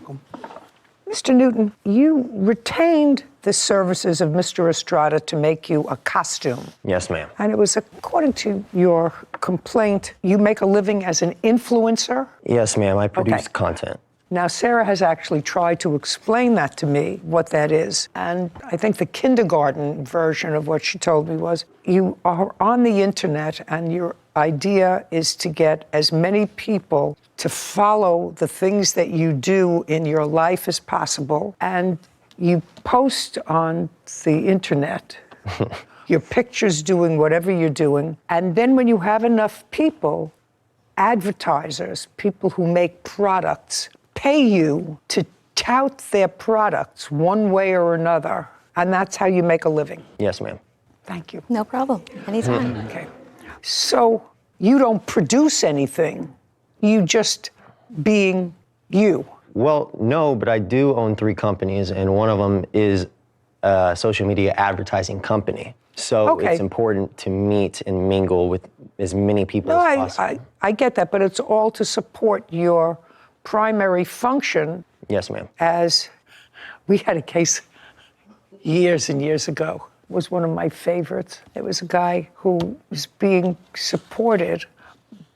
welcome. Mr. Newton, you retained the services of Mr. Estrada to make you a costume. Yes, ma'am. And it was, according to your complaint, you make a living as an influencer? Yes, ma'am. I produce content. Now, Sarah has actually tried to explain that to me, what that is. And I think the kindergarten version of what she told me was, you are on the internet and your idea is to get as many people to follow the things that you do in your life as possible. And you post on the internet your pictures doing whatever you're doing. And then when you have enough people, advertisers, people who make products, pay you to tout their products one way or another, and that's how you make a living. Yes, ma'am. Thank you. No problem. Anytime. Okay. So you don't produce anything, you just being you. Well, no, but I do own 3 companies, and one of them is a social media advertising company. So it's important to meet and mingle with as many people as possible. I get that, but it's all to support your primary function. Yes, ma'am. As we had a case years and years ago. It was one of my favorites. It was a guy who was being supported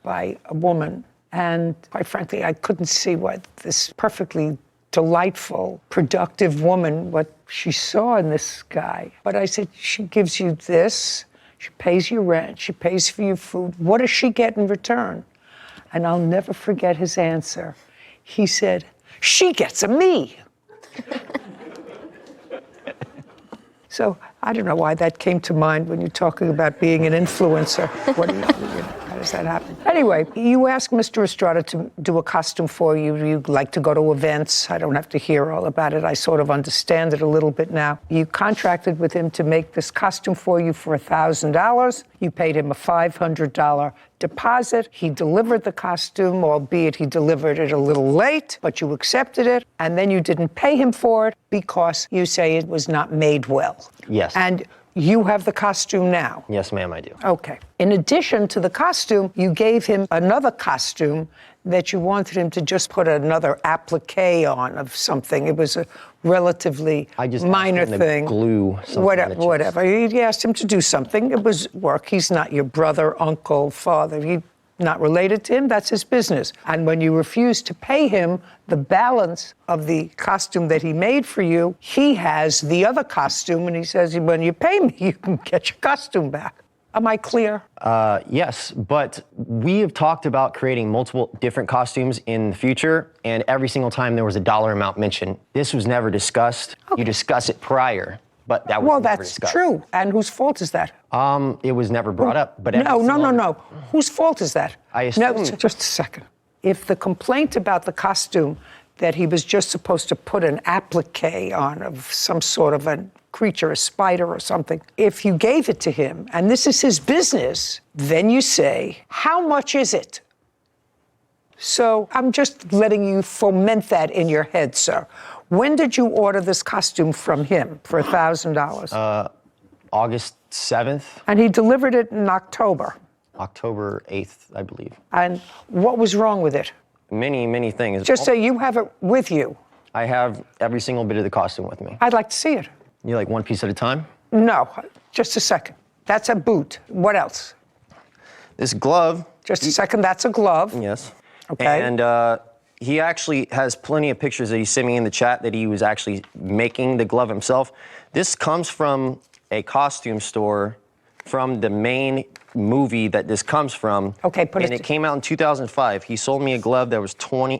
by a woman. And quite frankly, I couldn't see what this perfectly delightful, productive woman, what she saw in this guy. But I said, she gives you this, she pays your rent, she pays for your food. What does she get in return? And I'll never forget his answer. He said, she gets a me. So I don't know why that came to mind when you're talking about being an influencer. What do you, how does that happen? Anyway, you asked Mr. Estrada to do a costume for you. You like to go to events. I don't have to hear all about it. I sort of understand it a little bit now. You contracted with him to make this costume for you for $1,000. You paid him a $500 deposit. He delivered the costume, albeit he delivered it a little late, but you accepted it, and then you didn't pay him for it because you say it was not made well. Yes. And you have the costume now. Yes, ma'am, I do. Okay. In addition to the costume, you gave him another costume that you wanted him to just put another applique on of something. It was a relatively minor thing. Glue something. Whatever. You asked him to do something. It was work. He's not your brother, uncle, father. You're not related to him. That's his business. And when you refused to pay him the balance of the costume that he made for you, he has the other costume, and he says, when you pay me, you can get your costume back. Am I clear? Yes, but we have talked about creating multiple different costumes in the future, and every single time there was a dollar amount mentioned. This was never discussed. Okay. You discuss it prior, but that was never discussed. Well, that's true. And whose fault is that? It was never brought up. But No. Whose fault is that? I assume. No, just a second. If the complaint about the costume that he was just supposed to put an applique on of some sort of a creature, a spider or something, if you gave it to him, and this is his business, then you say, how much is it? So I'm just letting you foment that in your head, sir. When did you order this costume from him for $1,000? August 7th. And he delivered it in October. October 8th, I believe. And what was wrong with it? Many things. Just say you have it with you. I have every single bit of the costume with me. I'd like to see it. You like one piece at a time? No, just a second. That's a boot. What else? This glove. Just a second, that's a glove. Yes. Okay. And he actually has plenty of pictures that he sent me in the chat that he was actually making the glove himself. This comes from a costume store from the main movie that this comes from. Okay, and it came out in 2005. He sold me a glove that was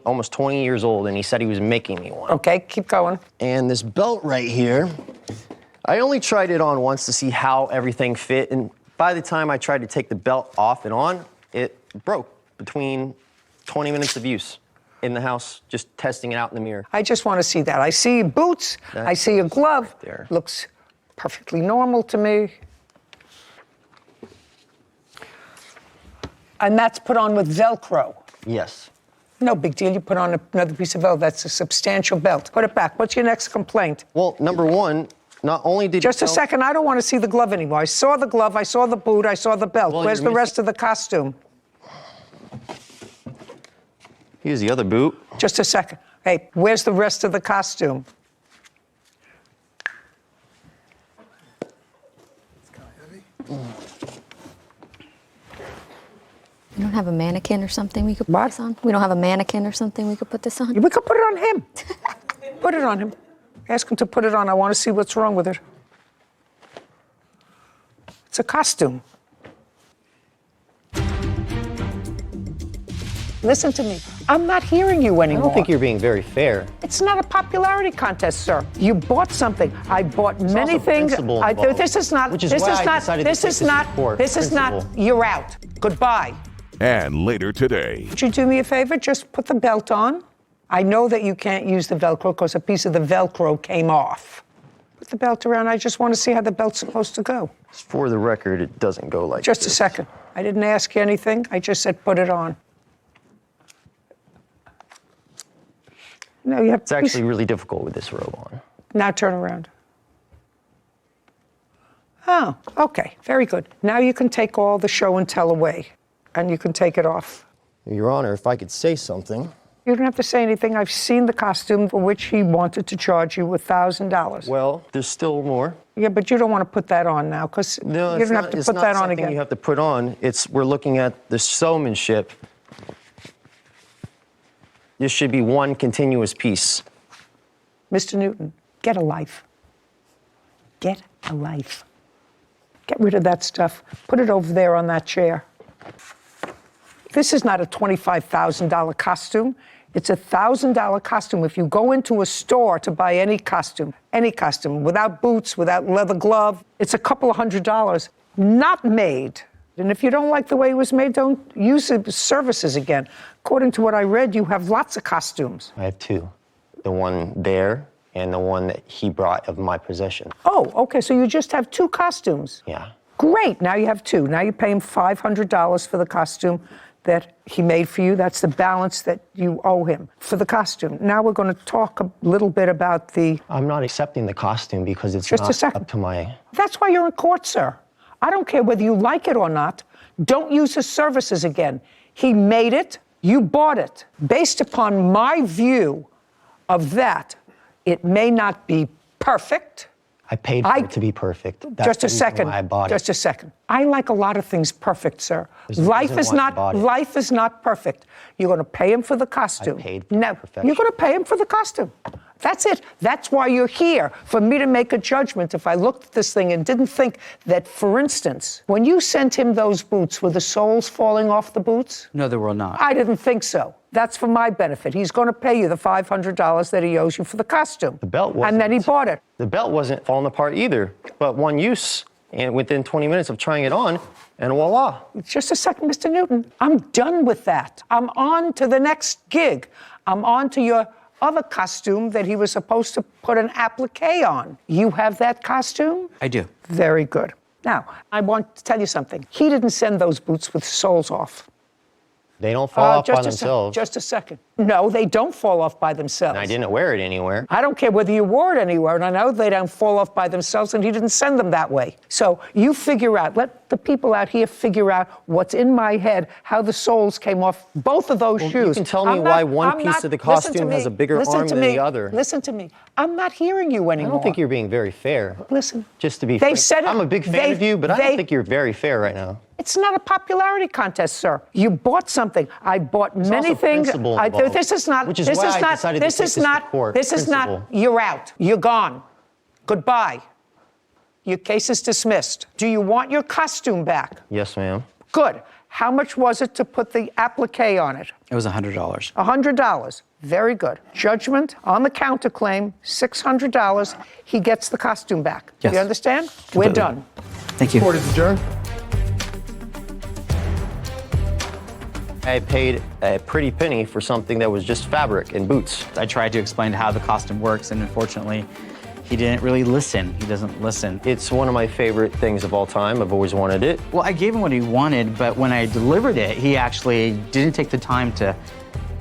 almost 20 years old, and he said he was making me one. Okay, keep going. And this belt right here, I only tried it on once to see how everything fit, and by the time I tried to take the belt off and on, it broke between 20 minutes of use in the house, just testing it out in the mirror. I just want to see that. I see boots, I see a glove. Right there. Looks perfectly normal to me. And that's put on with Velcro. Yes. No big deal. You put on another piece of Velcro. That's a substantial belt. Put it back. What's your next complaint? Well, number one, not only did Just a second. I don't want to see the glove anymore. I saw the glove. I saw the boot. I saw the belt. Well, Where's the rest of the costume? Here's the other boot. Just a second. Hey, where's the rest of the costume? We don't have a mannequin or something we could put What? this on? We don't have a mannequin or something we could put this on? We could put it on him. Put it on him. Ask him to put it on. I want to see what's wrong with it. It's a costume. Listen to me. I'm not hearing you I anymore. don't think you're being very fair. It's not a popularity contest, sir. You bought something. I bought many also things. principle involved, This is not. which is this why is I not. decided to This take is this not. report. This is not. Principle. You're out. Goodbye. And later today, Would you do me a favor? Just put the belt on. I know that you can't use the Velcro because a piece of the Velcro came off. Put the belt around. I just want to see how the belt's supposed to go. For the record, it doesn't go like Just this. a second. I didn't ask you anything. I just said put it on. No, you have. It's actually really difficult with this robe on. Now turn around. Oh, okay. Very good. Now you can take all the show and tell away, and you can take it off. Your Honor, if I could say something. You don't have to say anything. I've seen the costume for which he wanted to charge you $1,000. Well, there's still more. Yeah, but you don't want to put that on now, because No, you it's don't not, have to it's put not that on something again. you have to put on. We're looking at the showmanship. This should be one continuous piece. Mr. Newton, get a life. Get a life. Get rid of that stuff. Put it over there on that chair. This is not a $25,000 costume. It's a $1,000 costume. If you go into a store to buy any costume, without boots, without leather glove, it's a couple of $100, not made. And if you don't like the way it was made, don't use the services again. According to what I read, you have lots of costumes. I have two. The one there and the one that he brought of my possession. Oh, okay, so you just have two costumes. Yeah. Great, now you have two. Now you pay him $500 for the costume that he made for you. That's the balance that you owe him for the costume. Now we're going to talk a little bit about the... I'm not accepting the costume because it's Just a not second. up to my... That's why you're in court, sir. I don't care whether you like it or not. Don't use his services again. He made it, you bought it. Based upon my view of that, it may not be perfect. I paid for it to be perfect. That's Just the a reason second. why I bought Just it. a second. I like a lot of things perfect, sir. There's a Life reason is why I not. bought it. Life is not perfect. You're going to pay him for the costume. I paid for No, perfection. you're going to pay him for the costume. That's it. That's why you're here, for me to make a judgment. If I looked at this thing and didn't think that, for instance, when you sent him those boots, were the soles falling off the boots? No, there will not. I didn't think so. That's for my benefit. He's going to pay you the $500 that he owes you for the costume. The belt wasn't. And then he bought it. The belt wasn't falling apart either, but one use, and within 20 minutes of trying it on, and voila. Just a second, Mr. Newton. I'm done with that. I'm on to the next gig. I'm on to your other costume that he was supposed to put an applique on. You have that costume? I do. Very good. Now, I want to tell you something. He didn't send those boots with soles off. They don't fall off by Just themselves. Just a second. No, they don't fall off by themselves. And I didn't wear it anywhere. I don't care whether you wore it anywhere, and I know they don't fall off by themselves, and he didn't send them that way. So you figure out, let the people out here figure out what's in my head, how the soles came off both of those shoes. You can tell me why one piece of the costume has a bigger arm than the other. Listen to me. I'm not hearing you I anymore. don't think you're being very fair. Listen. Just to be They frank. said it- I'm a big fan of you, but I don't think you're very fair right now. It's not a popularity contest, sir. You bought something. I bought many also things. principle involved, This is not. which is this why is I not. decided to This take is this to not. court. This is not. Principle. You're out. You're gone. Goodbye. Your case is dismissed. Do you want your costume back? Yes, ma'am. Good. How much was it to put the applique on it? It was $100. $100. Very good. Judgment on the counterclaim, $600. He gets the costume back. Yes. You understand? We're Completely. done. Thank you. Court is adjourned. I paid a pretty penny for something that was just fabric and boots. I tried to explain how the costume works, and unfortunately, he didn't really listen. He doesn't listen. It's one of my favorite things of all time. I've always wanted it. Well, I gave him what he wanted, but when I delivered it, he actually didn't take the time to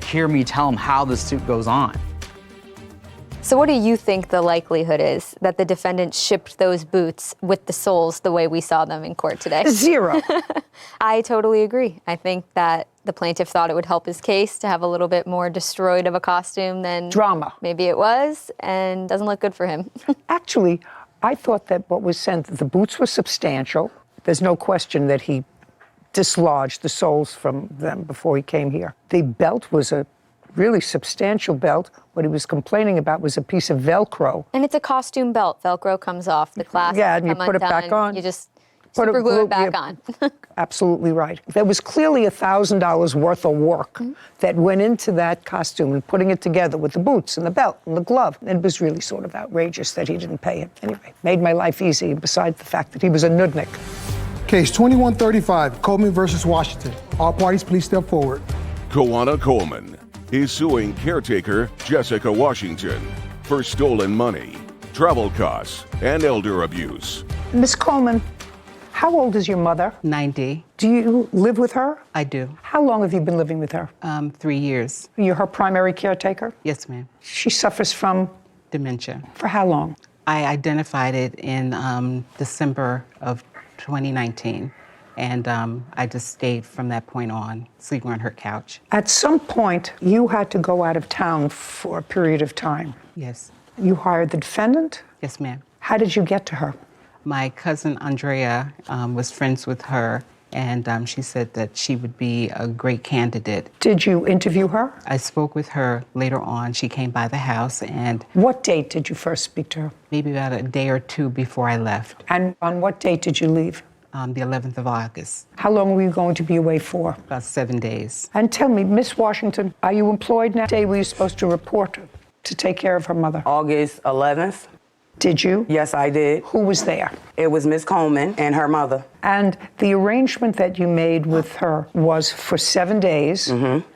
hear me tell him how the suit goes on. So what do you think the likelihood is that the defendant shipped those boots with the soles the way we saw them in court today? 0. I totally agree. I think that the plaintiff thought it would help his case to have a little bit more destroyed of a costume than Drama. maybe it was, and doesn't look good for him. Actually, I thought that what was sent, the boots were substantial. There's no question that he dislodged the soles from them before he came here. The belt was a really substantial belt. What he was complaining about was a piece of Velcro. And it's a costume belt. Velcro comes off. The clasps Yeah, and you come put it back undone. on. You just Put super glue it yeah, back on. Absolutely right. There was clearly $1,000 worth of work that went into that costume and putting it together with the boots and the belt and the glove. And it was really sort of outrageous that he didn't pay him. Anyway, made my life easy, besides the fact that he was a nudnik. Case 2135, Coleman versus Washington. All parties, please step forward. Koana Coleman is suing caretaker Jessica Washington for stolen money, travel costs, and elder abuse. Miss Coleman, how old is your mother? 90. Do you live with her? I do. How long have you been living with her? 3 years. You're her primary caretaker? Yes, ma'am. She suffers from, Dementia. for how long? I identified it in December of 2019, and I just stayed from that point on, sleeping on her couch. At some point, you had to go out of town for a period of time. Yes. You hired the defendant? Yes, ma'am. How did you get to her? My cousin Andrea was friends with her, and she said that she would be a great candidate. Did you interview her? I spoke with her later on. She came by the house, and What date did you first speak to her? maybe about a day or two before I left, And on what date did you leave? the 11th of August, How long were you going to be away for? about 7 days. And tell me, Miss Washington, are you employed now? What day were you supposed to report to take care of her mother? August 11th. Did you? Yes, I did. Who was there? It was Miss Coleman and her mother. And the arrangement that you made with her was for 7 days,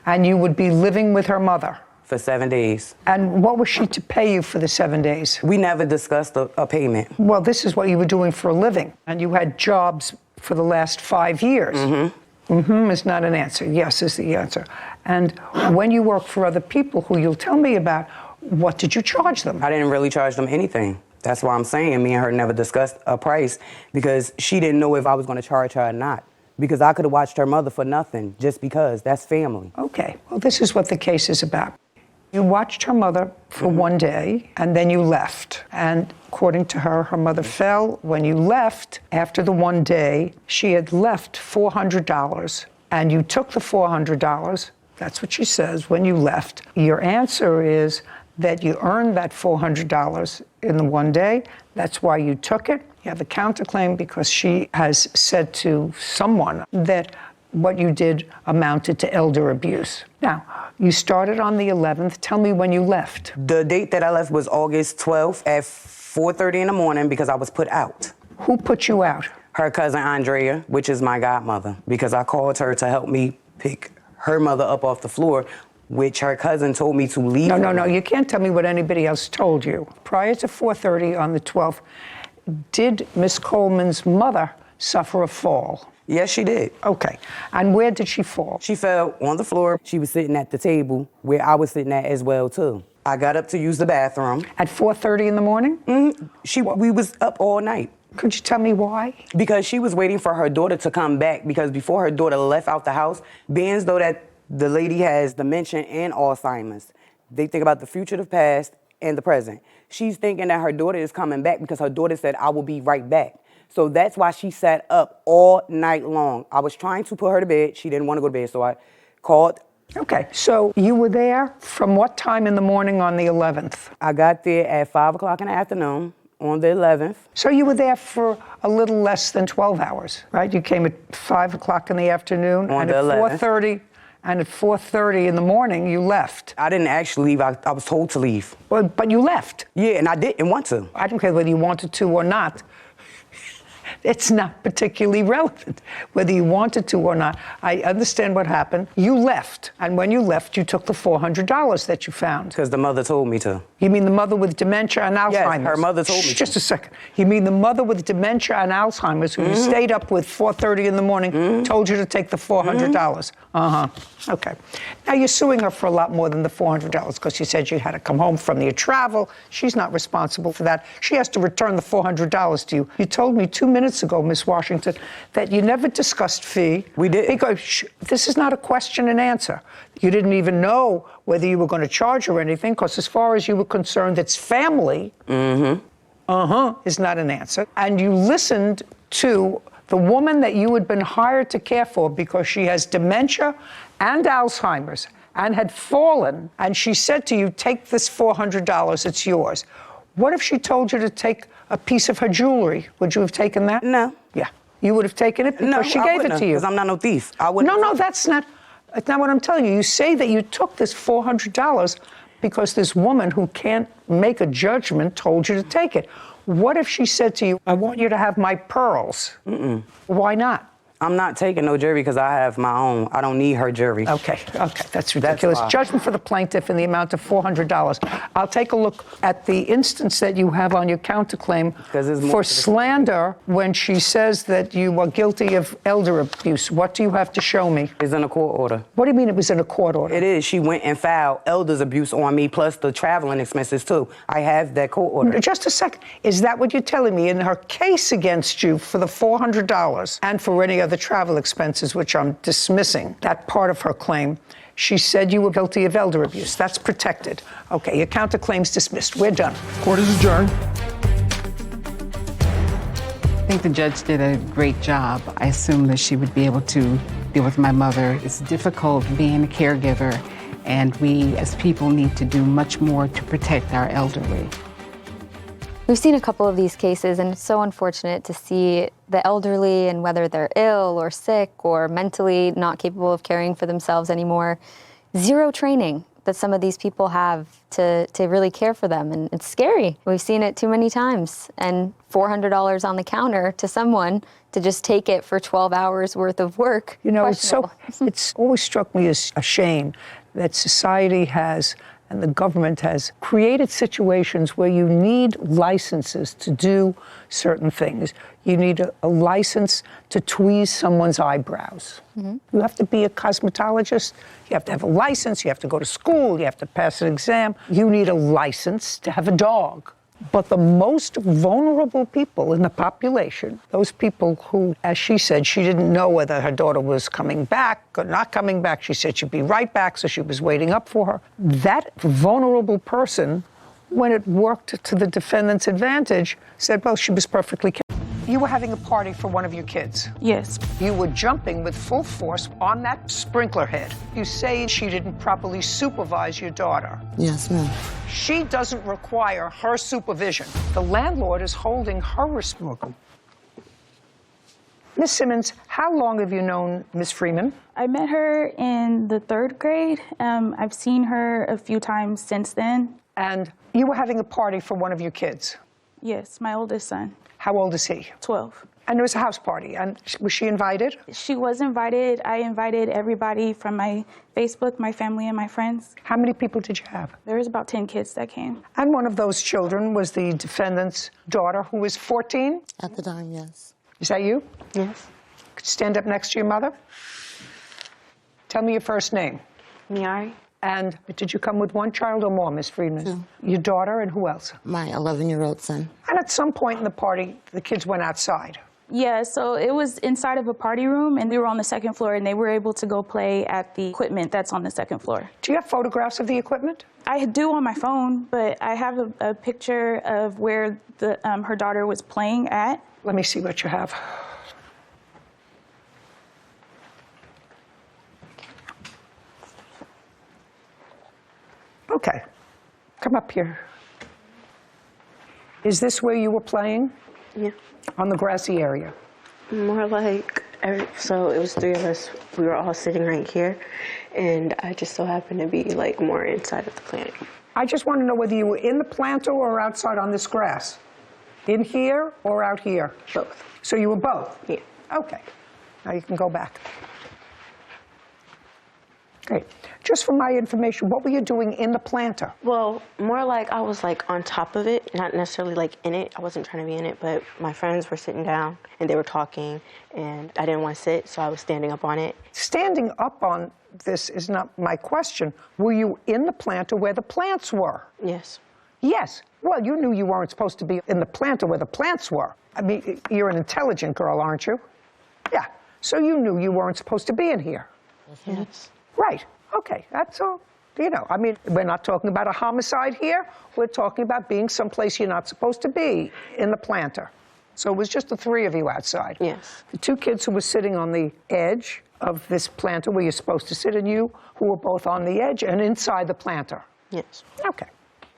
and you would be living with her mother. For 7 days. And what was she to pay you for the 7 days? We never discussed a payment. Well, this is what you were doing for a living, and you had jobs for the last 5 years. Is not an answer. Yes is the answer. And when you work for other people who you'll tell me about, what did you charge them? I didn't really charge them anything. That's why I'm saying me and her never discussed a price, because she didn't know if I was going to charge her or not. Because I could have watched her mother for nothing, just because. That's family. Okay, well, this is what the case is about. You watched her mother for 1 day, and then you left. And according to her, her mother fell. When you left, after the 1 day, she had left $400, and you took the $400. That's what she says when you left. Your answer is that you earned that $400 in the 1 day. That's why you took it. You have a counterclaim because she has said to someone that what you did amounted to elder abuse. Now, you started on the 11th. Tell me when you left. The date that I left was August 12th at 4:30 in the morning because I was put out. Who put you out? Her cousin Andrea, which is my godmother, because I called her to help me pick her mother up off the floor, which her cousin told me to leave. No. You can't tell me what anybody else told you. Prior to 4:30 on the 12th, did Miss Coleman's mother suffer a fall? Yes, she did. Okay. And where did she fall? She fell on the floor. She was sitting at the table where I was sitting at as well, too. I got up to use the bathroom. At 4:30 in the morning? We was up all night. Could you tell me why? Because she was waiting for her daughter to come back, because before her daughter left out the house, being as though that the lady has dementia and Alzheimer's, they think about the future, the past, and the present. She's thinking that her daughter is coming back because her daughter said, "I will be right back." So that's why she sat up all night long. I was trying to put her to bed. She didn't want to go to bed, so I called. Okay, so you were there from what time in the morning on the 11th? I got there at 5 o'clock in the afternoon on the 11th. So you were there for a little less than 12 hours, right? You came at 5 o'clock in the afternoon, On and the at 11th. 4:30, and at 4:30 in the morning, you left. I didn't actually leave. I was told to leave. But you left. Yeah, and I didn't want to. I don't care whether you wanted to or not. It's not particularly relevant, whether you wanted to or not. I understand what happened. You left, and when you left, you took the $400 that you found. Because the mother told me to. You mean the mother with dementia and Alzheimer's? Yes, her mother told me to. Just a second. You mean the mother with dementia and Alzheimer's who you stayed up with 4:30 in the morning told you to take the $400? Okay. Now, you're suing her for a lot more than the $400 because you said you had to come home from your travel. She's not responsible for that. She has to return the $400 to you. You told me 2 minutes ago, Miss Washington, that you never discussed fee. We did. Because this is not a question and answer. You didn't even know whether you were going to charge her anything because as far as you were concerned, it's family. Is not an answer. And you listened to the woman that you had been hired to care for because she has dementia and Alzheimer's and had fallen, and she said to you, take this $400, it's yours. What if she told you to take a piece of her jewelry? Would you have taken that? No. Yeah. You would have taken it because No, she I gave wouldn't it to you. Because I'm not no thief. I wouldn't. No, that's not what I'm telling you. You say that you took this $400 because this woman who can't make a judgment told you to take it. What if she said to you, I want you to have my pearls? Why not? I'm not taking no jury because I have my own. I don't need her jury. Okay, that's ridiculous. why. Judgment for the plaintiff in the amount of $400. I'll take a look at the instance that you have on your counterclaim there's more for to the- slander when she says that you are guilty of elder abuse. What do you have to show me? It's in a court order. What do you mean it was in a court order? It is. She went and filed elders abuse on me plus the traveling expenses too. I have that court order. Just a second. Is that what you're telling me? In her case against you for the $400 and for any other travel expenses, which I'm dismissing, that part of her claim, she said you were guilty of elder abuse. That's protected. Okay, your counterclaim's dismissed. We're done. Court is adjourned. I think the judge did a great job. I assume that she would be able to deal with my mother. It's difficult being a caregiver, and we as people need to do much more to protect our elderly. We've seen a couple of these cases, and it's so unfortunate to see the elderly, and whether they're ill or sick or mentally not capable of caring for themselves anymore, zero training that some of these people have to really care for them. And it's scary. We've seen it too many times. And $400 on the counter to someone to just take it for 12 hours worth of work. You know, it's always struck me as a shame that society has and the government has created situations where you need licenses to do certain things. You need a license to tweeze someone's eyebrows. You have to be a cosmetologist. You have to have a license. You have to go to school. You have to pass an exam. You need a license to have a dog. But the most vulnerable people in the population, those people who, as she said, she didn't know whether her daughter was coming back or not coming back. She said she'd be right back, so she was waiting up for her. That vulnerable person, when it worked to the defendant's advantage, said, well, she was perfectly capable. You were having a party for one of your kids. Yes. You were jumping with full force on that sprinkler head. You say she didn't properly supervise your daughter. Yes, ma'am. She doesn't require her supervision. The landlord is holding her responsible. Miss Simmons, how long have you known Miss Freeman? I met her in the 3rd grade. I've seen her a few times since then. And you were having a party for one of your kids? Yes, my oldest son. How old is he? 12. And it was a house party. And was she invited? She was invited. I invited everybody from my Facebook, my family, and my friends. How many people did you have? There was about 10 kids that came. And one of those children was the defendant's daughter, who was 14? At the time, yes. Is that you? Yes. Could you stand up next to your mother? Tell me your first name. Miari. And did you come with one child or more, Miss Freeman? 2. Your daughter and who else? My 11-year-old son. And at some point in the party, the kids went outside. Yeah, so it was inside of a party room, and they were on the 2nd floor, and they were able to go play at the equipment that's on the 2nd floor. Do you have photographs of the equipment? I do on my phone, but I have a picture of where her daughter was playing at. Let me see what you have. Okay, come up here. Is this where you were playing? Yeah. On the grassy area? More like, so it was 3 of us. We were all sitting right here, and I just so happened to be like more inside of the planter. I just want to know whether you were in the planter or outside on this grass. In here or out here? Both. So you were both? Yeah. Okay. Now you can go back. Great. Just for my information, what were you doing in the planter? Well, more like I was like on top of it, not necessarily like in it. I wasn't trying to be in it, but my friends were sitting down and they were talking and I didn't want to sit, so I was standing up on it. Standing up on this is not my question. Were you in the planter where the plants were? Yes. Yes. Well, you knew you weren't supposed to be in the planter where the plants were. I mean, you're an intelligent girl, aren't you? Yeah. So you knew you weren't supposed to be in here. Yes. Right. Okay. That's all. You know, I mean, we're not talking about a homicide here. We're talking about being someplace you're not supposed to be, in the planter. So it was just the three of you outside. Yes. The two kids who were sitting on the edge of this planter where you're supposed to sit, and you who were both on the edge and inside the planter. Yes. Okay.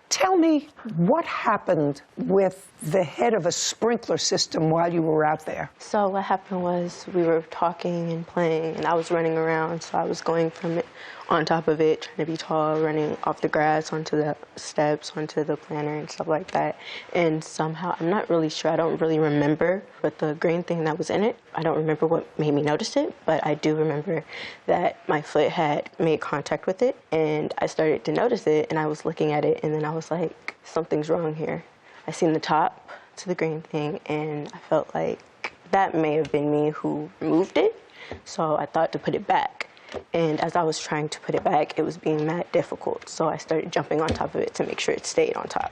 Tell me what happened with the head of a sprinkler system while you were out there. So what happened was we were talking and playing, and I was running around, so I was going from it on top of it, trying to be tall, running off the grass onto the steps, onto the planter and stuff like that. And somehow, I'm not really sure, I don't really remember, but the green thing that was in it, I don't remember what made me notice it, but I do remember that my foot had made contact with it, and I started to notice it, and I was looking at it, and then I was like, something's wrong here. I seen the top to the green thing, and I felt like that may have been me who removed it, so I thought to put it back. And as I was trying to put it back, it was being mad difficult, so I started jumping on top of it to make sure it stayed on top.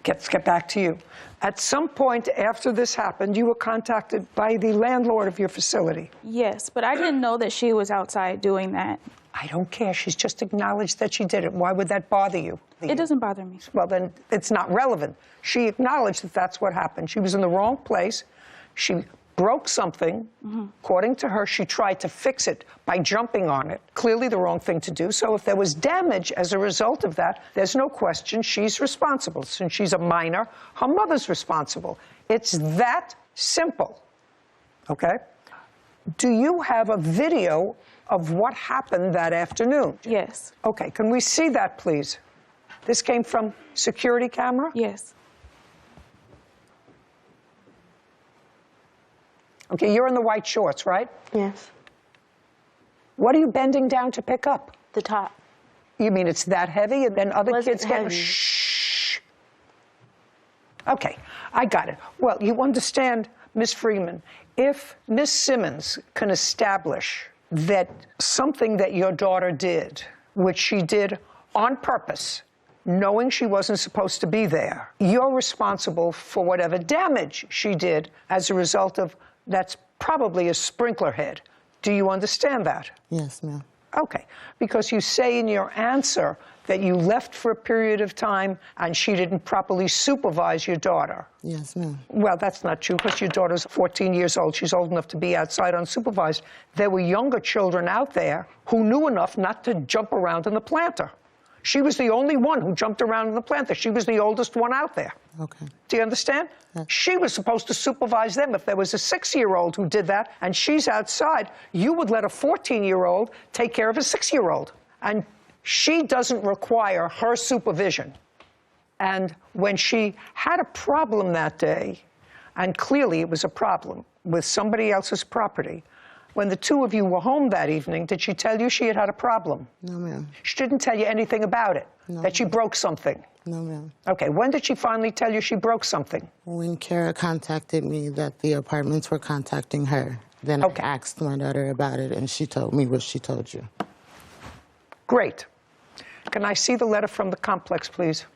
Let's get back to you. At some point after this happened, you were contacted by the landlord of your facility. Yes, but I didn't know that she was outside doing that. I don't care. She's just acknowledged that she did it. Why would that bother you? It doesn't bother me. Well, then it's not relevant. She acknowledged that that's what happened. She was in the wrong place. She broke something. According to her, she tried to fix it by jumping on it. Clearly the wrong thing to do. So if there was damage as a result of that, there's no question she's responsible. Since she's a minor, her mother's responsible. It's that simple. Okay? Do you have a video of what happened that afternoon? Yes. Okay, can we see that, please? This came from security camera? Yes. Okay, you're in the white shorts, right? Yes. What are you bending down to pick up? The top. You mean it's that heavy, and then other Wasn't kids get... heavy. Shh. Okay, I got it. Well, you understand, Miss Freeman, if Miss Simmons can establish that something that your daughter did, which she did on purpose, knowing she wasn't supposed to be there, you're responsible for whatever damage she did as a result of, that's probably a sprinkler head. Do you understand that? Yes, ma'am. Okay, because you say in your answer that you left for a period of time and she didn't properly supervise your daughter. Yes, ma'am. Well, that's not true, because your daughter's 14 years old. She's old enough to be outside unsupervised. There were younger children out there who knew enough not to jump around in the planter. She was the only one who jumped around in the planter. She was the oldest one out there. Okay. Do you understand? Yeah. She was supposed to supervise them. If there was a 6-year-old who did that and she's outside, you would let a 14-year-old take care of a 6-year-old. And she doesn't require her supervision. And when she had a problem that day, and clearly it was a problem with somebody else's property, when the two of you were home that evening, did she tell you she had had a problem? No, ma'am. She didn't tell you anything about it? No. That she broke something? No, ma'am. Okay, when did she finally tell you she broke something? When Kara contacted me that the apartments were contacting her, then Okay. I asked my daughter about it, and she told me what she told you. Great. Can I see the letter from the complex, please?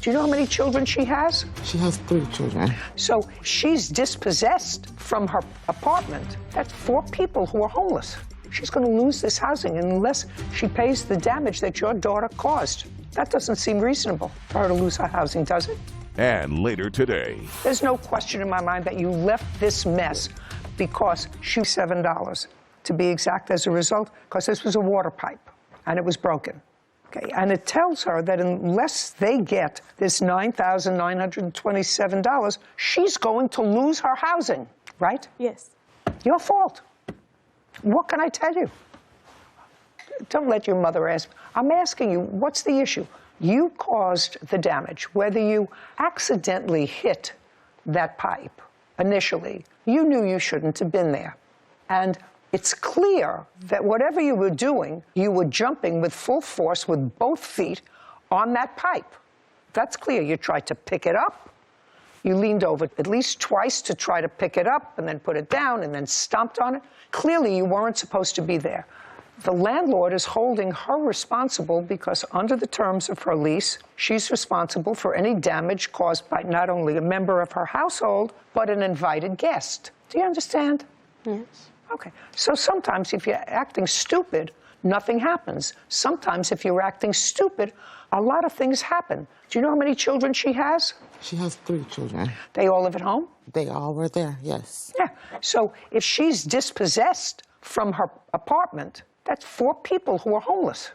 Do you know how many children she has? She has 3 children. So she's dispossessed from her apartment. That's 4 people who are homeless. She's going to lose this housing unless she pays the damage that your daughter caused. That doesn't seem reasonable for her to lose her housing, does it? And later today, There's no question in my mind that you left this mess because she was $7, to be exact, as a result, because this was a water pipe and it was broken. Okay, and it tells her that unless they get this $9,927, she's going to lose her housing, right? Yes. Your fault. What can I tell you? don't let your mother ask. I'm asking you, what's the issue? You caused the damage, whether you accidentally hit that pipe initially. You knew you shouldn't have been there. And it's clear that whatever you were doing, you were jumping with full force with both feet on that pipe. That's clear. You tried to pick it up. You leaned over at least twice to try to pick it up and then put it down and then stomped on it. Clearly, you weren't supposed to be there. The landlord is holding her responsible because under the terms of her lease, she's responsible for any damage caused by not only a member of her household, but an invited guest. Do you understand? Yes. Okay. So sometimes if you're acting stupid, nothing happens. Sometimes if you're acting stupid, a lot of things happen. Do you know how many children she has? She has 3 children. They all live at home? They all were there, yes. Yeah. So if she's dispossessed from her apartment, that's 4 people who are homeless.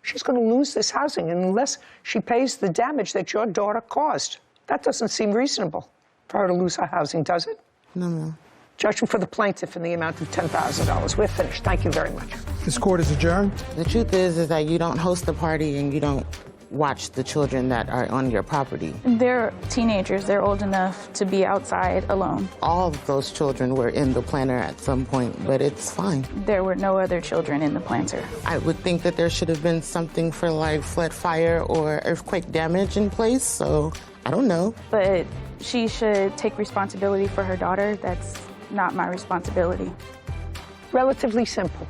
She's going to lose this housing unless she pays the damage that your daughter caused. That doesn't seem reasonable for her to lose her housing, does it? No. Judgment for the plaintiff in the amount of $10,000. We're finished. Thank you very much. This court is adjourned. The truth is that you don't host the party and you don't watch the children that are on your property. They're teenagers. They're old enough to be outside alone. All of those children were in the planter at some point, but it's fine. There were no other children in the planter. I would think that there should have been something for like flood, fire, or earthquake damage in place, so I don't know. But she should take responsibility for her daughter. That's not my responsibility. Relatively simple.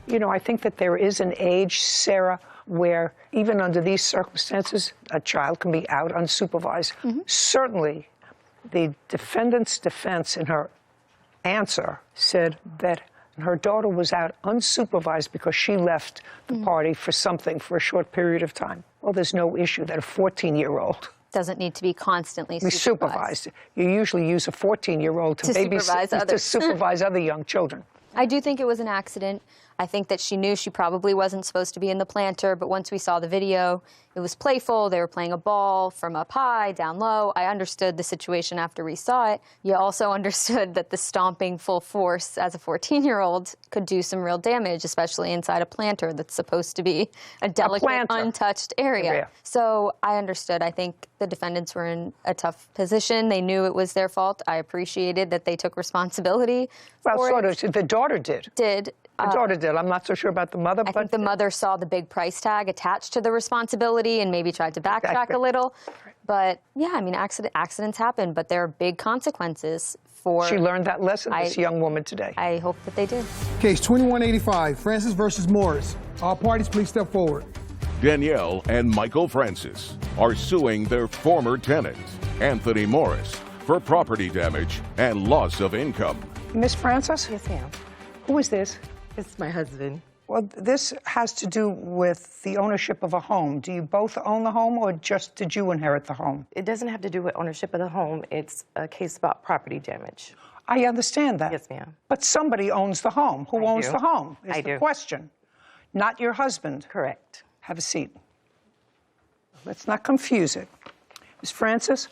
You know, I think that there is an age, Sarah, where even under these circumstances, a child can be out unsupervised. Certainly, the defendant's defense in her answer said that her daughter was out unsupervised because she left the party for something for a short period of time. Well, there's no issue that a 14-year-old doesn't need to be constantly supervised. You usually use a 14-year-old to supervise other young children. I do think it was an accident. I think that she knew she probably wasn't supposed to be in the planter, but once we saw the video, it was playful. They were playing a ball from up high, down low. I understood the situation after we saw it. You also understood that the stomping full force as a 14-year-old could do some real damage, especially inside a planter that's supposed to be a delicate, untouched area. So I understood. I think the defendants were in a tough position. They knew it was their fault. I appreciated that they took responsibility. Well, sort of. The daughter did. The daughter did. I'm not so sure about the mother. I think the mother saw the big price tag attached to the responsibility and maybe tried to backtrack a little. But yeah, I mean, accidents happen, but there are big consequences for... She learned that lesson, this young woman, today. I hope that they did. Case 2185, Francis versus Morris. All parties, please step forward. Danielle and Michael Francis are suing their former tenant, Anthony Morris, for property damage and loss of income. Miss Francis? Yes, ma'am. Who is this? It's my husband. Well, this has to do with the ownership of a home. Do you both own the home, or just did you inherit the home? It doesn't have to do with ownership of the home. It's a case about property damage. I understand that. Yes, ma'am. But somebody owns the home. Who owns the home is I the do. question. Not your husband. Correct. Have a seat. Let's not confuse it. Ms. Francis,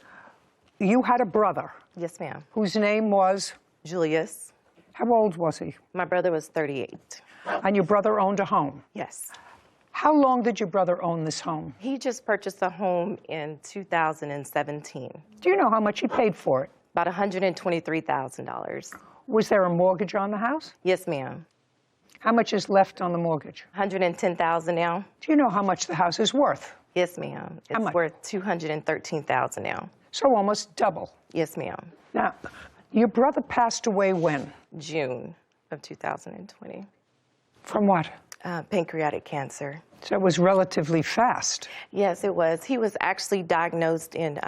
you had a brother. Yes, ma'am. Whose name was? Julius. How old was he? My brother was 38. And your brother owned a home? Yes. How long did your brother own this home? He just purchased a home in 2017. Do you know how much he paid for it? About $123,000. Was there a mortgage on the house? Yes, ma'am. How much is left on the mortgage? $110,000 now. Do you know how much the house is worth? Yes, ma'am. It's worth $213,000 now. So almost double. Yes, ma'am. Now, your brother passed away when? June of 2020. From what? Pancreatic cancer. So it was relatively fast. Yes, it was. He was actually diagnosed in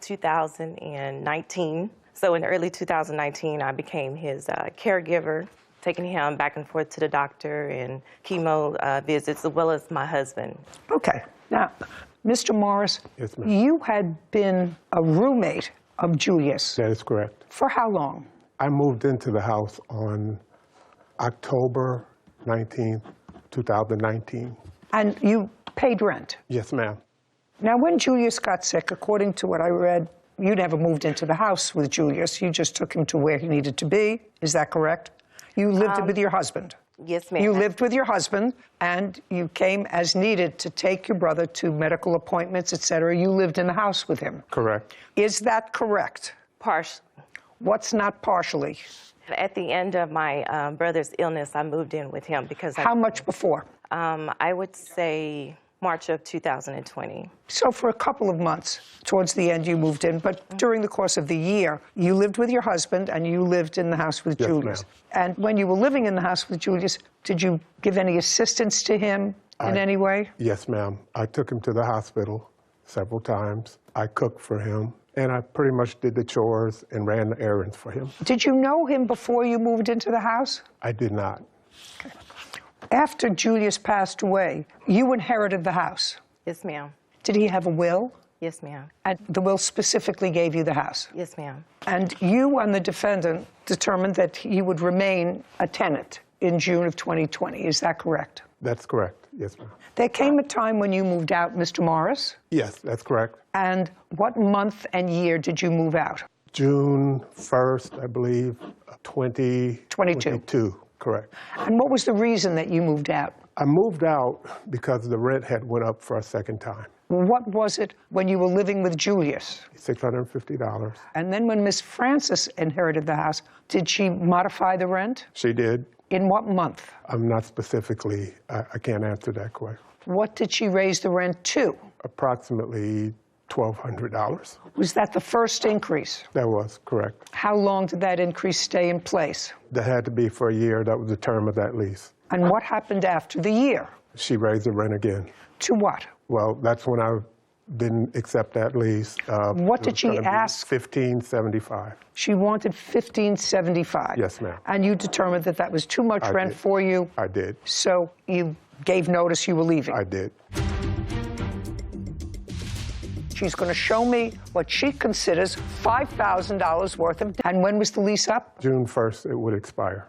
2019. So in early 2019, I became his caregiver, taking him back and forth to the doctor and chemo visits, as well as my husband. Okay. Now, Mr. Morris, yes, ma'am. You had been a roommate of Julius. That is correct. For how long? I moved into the house on October 19th, 2019. And you paid rent? Yes, ma'am. Now, when Julius got sick, according to what I read, you never moved into the house with Julius. You just took him to where he needed to be. Is that correct? You lived with your husband? Yes, ma'am. You lived with your husband, and you came as needed to take your brother to medical appointments, etc. You lived in the house with him. Correct. Is that correct? Partially. What's not partially? At the end of my brother's illness, I moved in with him because How much before? I would say March of 2020. So for a couple of months, towards the end, you moved in, but during the course of the year, you lived with your husband and you lived in the house with Yes, Julius. ma'am. And when you were living in the house with Julius, did you give any assistance to him in any way? Yes, ma'am. I took him to the hospital several times. I cooked for him, and I pretty much did the chores and ran the errands for him. Did you know him before you moved into the house? I did not. After Julius passed away, you inherited the house. Yes, ma'am. Did he have a will? Yes, ma'am. And the will specifically gave you the house? Yes, ma'am. And you and the defendant determined that he would remain a tenant in June of 2020. Is that correct? That's correct. Yes, ma'am. There came a time when you moved out, Mr. Morris. Yes, that's correct. And what month and year did you move out? June 1st, I believe, 2022. Correct. And what was the reason that you moved out? I moved out because the rent had went up for a second time. What was it when you were living with Julius? $650. And then when Miss Francis inherited the house, did she modify the rent? She did. In what month? I'm not specifically, I can't answer that question. What did she raise the rent to? Approximately $1,200. Was that the first increase? That was correct. How long did that increase stay in place? That had to be for a year. That was the term of that lease. And what happened after the year? She raised the rent again. To what? Well, that's when I didn't accept that lease. What did she ask? $1,575. She wanted $1,575. Yes, ma'am. And you determined that that was too much rent for you? I did. So you gave notice you were leaving? I did. She's going to show me what she considers $5,000 worth of. And when was the lease up? June 1st, it would expire.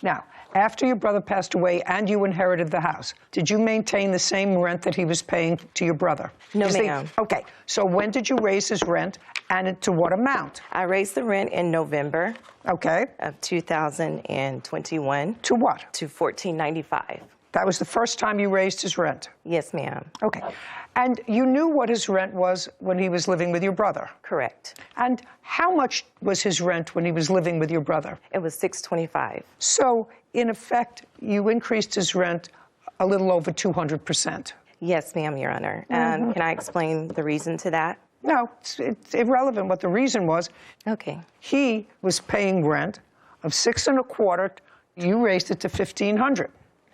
Now, after your brother passed away and you inherited the house, did you maintain the same rent that he was paying to your brother? No, ma'am. Okay, so when did you raise his rent and to what amount? I raised the rent in November Okay. of 2021. To what? To $14.95. That was the first time you raised his rent? Yes, ma'am. Okay. And you knew what his rent was when he was living with your brother? Correct. And how much was his rent when he was living with your brother? It was $625. So, in effect, you increased his rent a little over 200%. Yes, ma'am, Your Honor. Can I explain the reason to that? No, it's irrelevant what the reason was. Okay. He was paying rent of $625. You raised it to $1,500.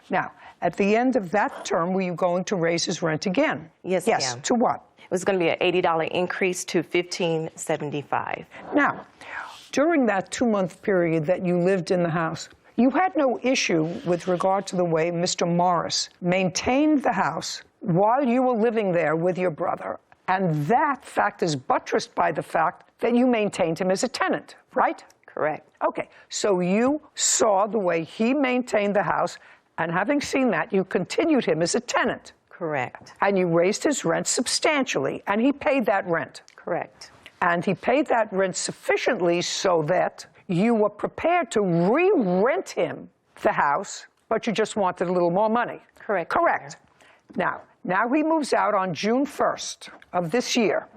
Now, at the end of that term, were you going to raise his rent again? Yes, Yes. ma'am. To what? It was going to be an $80 increase to $1,575. Now, during that 2-month period that you lived in the house, you had no issue with regard to the way Mr. Morris maintained the house while you were living there with your brother. And that fact is buttressed by the fact that you maintained him as a tenant, right? Correct. Okay, so you saw the way he maintained the house, and having seen that, you continued him as a tenant. Correct. And you raised his rent substantially, and he paid that rent. Correct. And he paid that rent sufficiently so that you were prepared to re-rent him the house, but you just wanted a little more money. Correct. Correct. Now he moves out on June 1st of this year.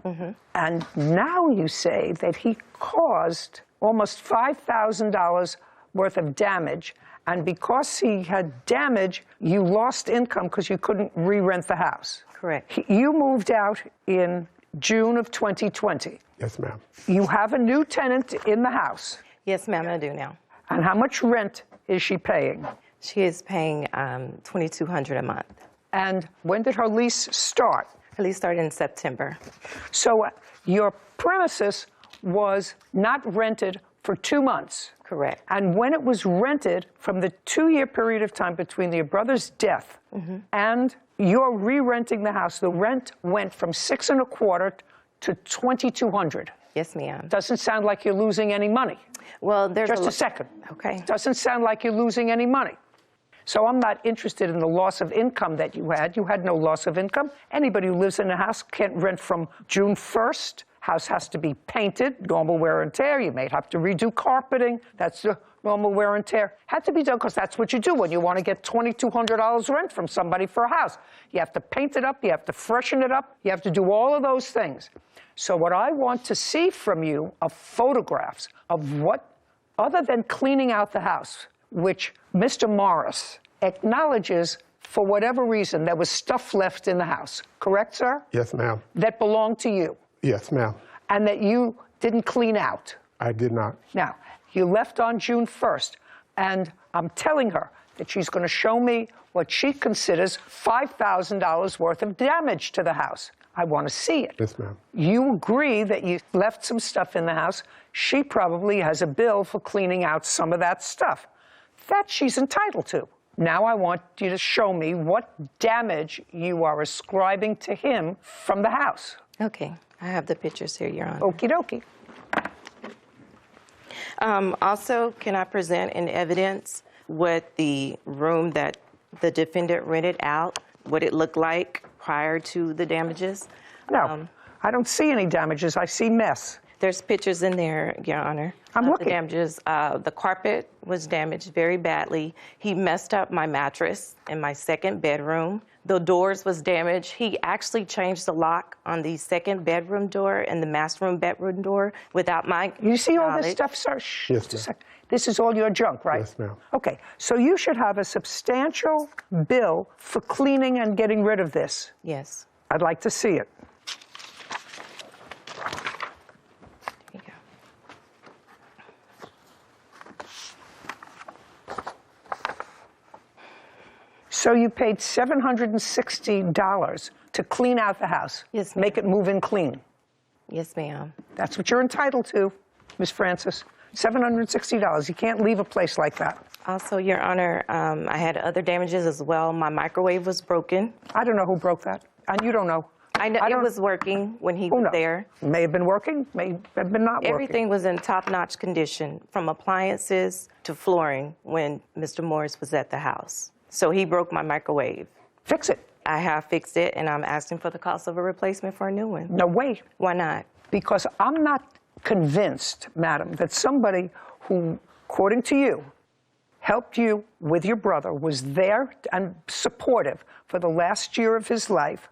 And now you say that he caused almost $5,000 worth of damage. And because he had damage, you lost income because you couldn't re-rent the house. Correct. You moved out in June of 2020. Yes, ma'am. You have a new tenant in the house. Yes, ma'am, I do now. And how much rent is she paying? She is paying $2,200 a month. And when did her lease start? Her lease started in September. So your premises was not rented for 2 months. Correct. And when it was rented from the 2-year period of time between your brother's death and your re-renting the house, the rent went from $625 to $2,200. Yes, ma'am. Doesn't sound like you're losing any money. Well, there's Just a second. Okay. Doesn't sound like you're losing any money. So I'm not interested in the loss of income that you had. You had no loss of income. Anybody who lives in a house can't rent from June 1st. House has to be painted, normal wear and tear. You may have to redo carpeting. That's the normal wear and tear. Had to be done because that's what you do when you want to get $2,200 rent from somebody for a house. You have to paint it up, you have to freshen it up, you have to do all of those things. So what I want to see from you are photographs of what, other than cleaning out the house, which Mr. Morris acknowledges for whatever reason there was stuff left in the house. Correct, sir? Yes, ma'am. That belonged to you. Yes, ma'am. And that you didn't clean out. I did not. Now, you left on June 1st, and I'm telling her that she's going to show me what she considers $5,000 worth of damage to the house. I want to see it. Yes, ma'am. You agree that you left some stuff in the house. She probably has a bill for cleaning out some of that stuff. That she's entitled to. Now I want you to show me what damage you are ascribing to him from the house. Okay, I have the pictures here, Your Honor. Okie dokie. Also, can I present in evidence what the room that the defendant rented out, what it looked like prior to the damages? No, I don't see any damages. I see mess. There's pictures in there, Your Honor. I'm looking. The damages. The carpet was damaged very badly. He messed up my mattress in my second bedroom. The doors was damaged. He actually changed the lock on the second bedroom door and the master bedroom door without my You see all this knowledge. stuff, sir? Shh, Yes, just a ma'am. sec. This is all your junk, right? Yes, ma'am. Okay, so you should have a substantial bill for cleaning and getting rid of this. Yes. I'd like to see it. Here you go. So you paid $760 to clean out the house. Yes, ma'am. Make it move in clean. Yes, ma'am. That's what you're entitled to, Miss Francis. $760. You can't leave a place like that. Also, Your Honor, I had other damages as well. My microwave was broken. I don't know who broke that, and you don't know. I know it was working when he was there. May have been working, may have been not working. Everything was in top-notch condition, from appliances to flooring, when Mr. Morris was at the house. So he broke my microwave. Fix it. I have fixed it, and I'm asking for the cost of a replacement for a new one. No, wait. Why not? Because I'm not convinced, madam, that somebody who, according to you, helped you with your brother, was there and supportive for the last year of his life.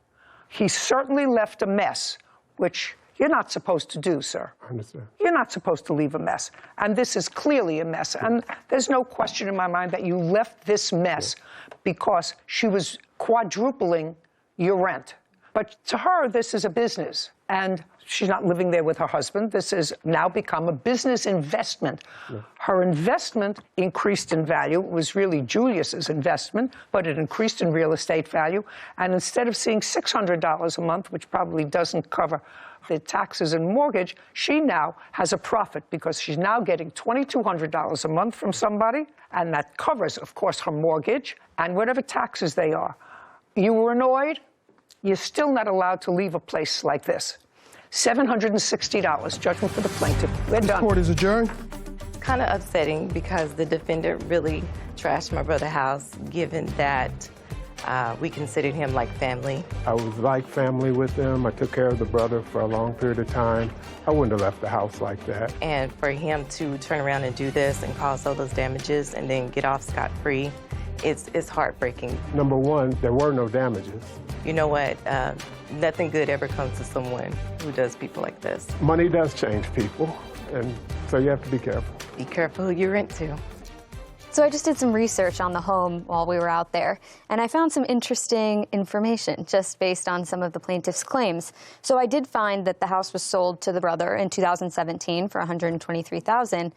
He certainly left a mess, which you're not supposed to do, sir. I understand. You're not supposed to leave a mess. And this is clearly a mess. And there's no question in my mind that you left this mess because she was quadrupling your rent. But to her, this is a business. And she's not living there with her husband. This has now become a business investment. Yeah. Her investment increased in value. It was really Julius's investment, but it increased in real estate value. And instead of seeing $600 a month, which probably doesn't cover the taxes and mortgage, she now has a profit because she's now getting $2,200 a month from somebody, and that covers, of course, her mortgage and whatever taxes they are. You were annoyed? You're still not allowed to leave a place like this. $760, judgment for the plaintiff. We're done. Court is adjourned. Kind of upsetting because the defendant really trashed my brother's house, given that we considered him like family. I was like family with them. I took care of the brother for a long period of time. I wouldn't have left the house like that. And for him to turn around and do this and cause all those damages and then get off scot-free, it's heartbreaking. Number one, there were no damages. You know what? Nothing good ever comes to someone who does people like this. Money does change people, and so you have to be careful. Be careful who you rent to. So I just did some research on the home while we were out there, and I found some interesting information just based on some of the plaintiff's claims. So I did find that the house was sold to the brother in 2017 for $123,000.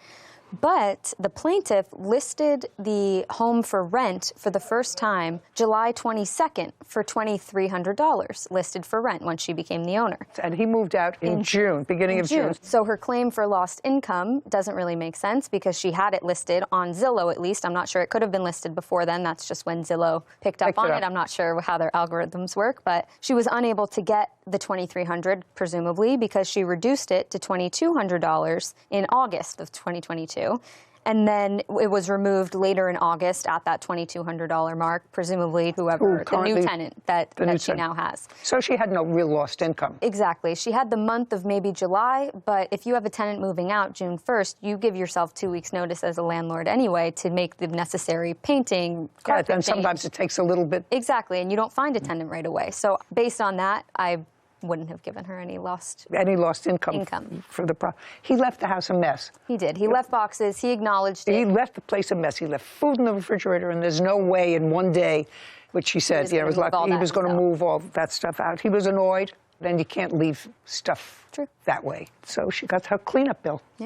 But the plaintiff listed the home for rent for the first time July 22nd for $2,300 listed for rent when she became the owner. And he moved out in June, beginning of June. So her claim for lost income doesn't really make sense because she had it listed on Zillow at least. I'm not sure it could have been listed before then. That's just when Zillow picked up on it. I'm not sure how their algorithms work, but she was unable to get the $2,300 presumably because she reduced it to $2,200 in August of 2022. And then it was removed later in August at that $2,200 mark, presumably whoever, the new tenant that she now has. So she had no real lost income. Exactly. She had the month of maybe July, but if you have a tenant moving out June 1st, you give yourself 2 weeks notice as a landlord anyway to make the necessary painting, carpet and sometimes it takes a little bit. Exactly, and you don't find a tenant right away. So based on that, I wouldn't have given her any lost income for the He left the house a mess. He did. He left boxes. He acknowledged it. He left the place a mess. He left food in the refrigerator, and there's no way in one day, which she said, he was going to move all that stuff out. He was annoyed. Then you can't leave stuff that way. So she got her cleanup bill. Yeah.